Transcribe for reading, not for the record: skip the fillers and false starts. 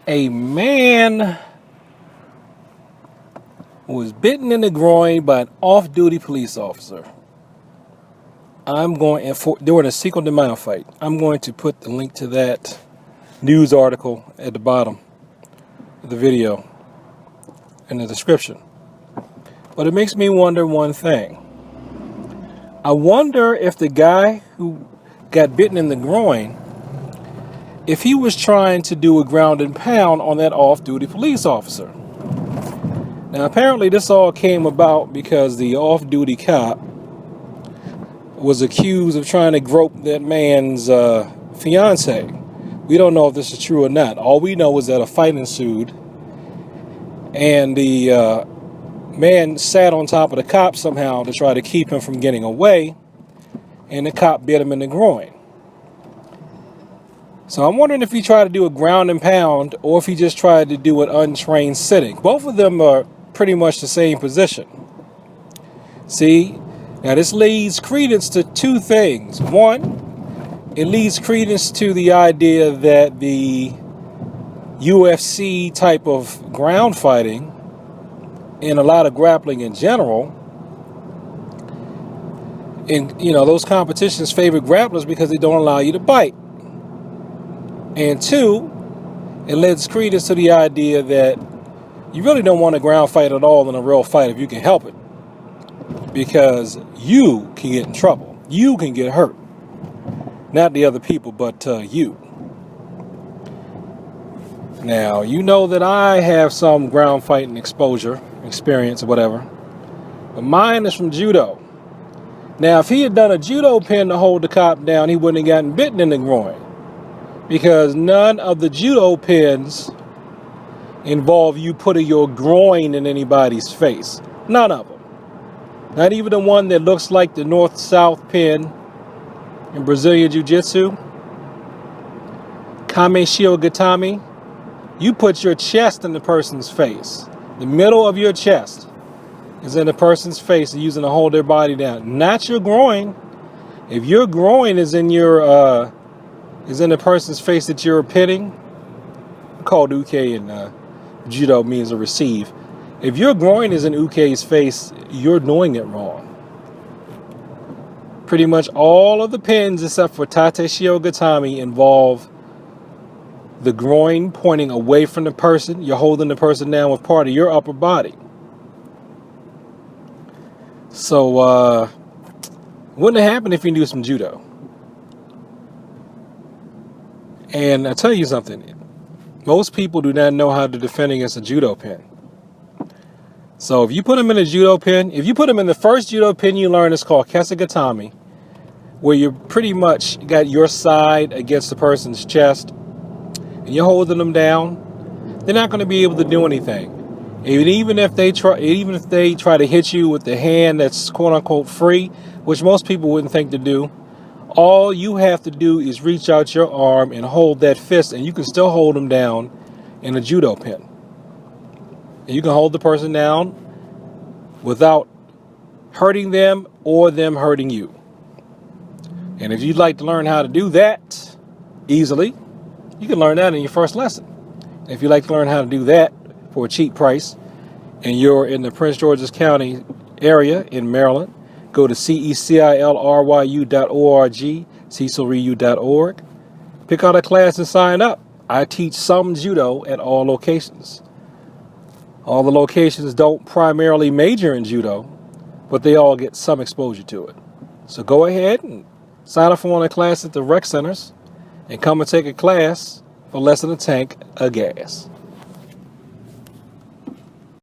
A man was bitten in the groin by an off-duty police officer. During a Cinco de Mayo fight. I'm going to put the link to that news article at the bottom of the video in the description. But it makes me wonder one thing. I wonder if the guy who got bitten in the groin, if he was trying to do a ground and pound on that off-duty police officer. Now, apparently this all came about because the off-duty cop was accused of trying to grope that man's fiance. We don't know if this is true or not. All we know is that a fight ensued, and the man sat on top of the cop somehow to try to keep him from getting away, and the cop bit him in the groin. So I'm wondering if he tried to do a ground and pound or if he just tried to do an untrained sitting. Both of them are pretty much the same position. See, now this leads credence to two things. One, it leads credence to the idea that the UFC type of ground fighting and a lot of grappling in general, and those competitions favor grapplers because they don't allow you to bite. And two, it lends credence to the idea that you really don't want a ground fight at all in a real fight if you can help it. Because you can get in trouble. You can get hurt. Not the other people, but you. Now, you know that I have some ground fighting experience or whatever. But mine is from judo. Now, if he had done a judo pin to hold the cop down, he wouldn't have gotten bitten in the groin. Because none of the judo pins involve you putting your groin in anybody's face. None of them. Not even the one that looks like the north-south pin in Brazilian Jiu-Jitsu. Kame Shio Gatame. You put your chest in the person's face. The middle of your chest is in the person's face and using to hold their body down. Not your groin. If your groin is in your is in the person's face that you're pinning, called uke in judo means to receive. If your groin is in uke's face, you're doing it wrong. Pretty much all of the pins except for tate shio gatame involve the groin pointing away from the person. You're holding the person down with part of your upper body. So wouldn't have happened if you knew some judo. And I'll tell you something. Most people do not know how to defend against a judo pin. So if you put them in a judo pin, if you put them in the first judo pin you learn, it's called kesagatame, where you pretty much got your side against the person's chest and you're holding them down, they're not going to be able to do anything. Even if they try to hit you with the hand that's quote unquote free, which most people wouldn't think to do, all you have to do is reach out your arm and hold that fist, and you can still hold them down in a judo pin. And you can hold the person down without hurting them or them hurting you. And if you'd like to learn how to do that easily, you can learn that in your first lesson. If you'd like to learn how to do that for a cheap price, and you're in the Prince George's County area in Maryland, go to cecilryu.org, cecilryu.org. Pick out a class and sign up. I teach some judo at all locations. All the locations don't primarily major in judo, but they all get some exposure to it. So go ahead and sign up for one of the classes at the rec centers and come and take a class for less than a tank of gas.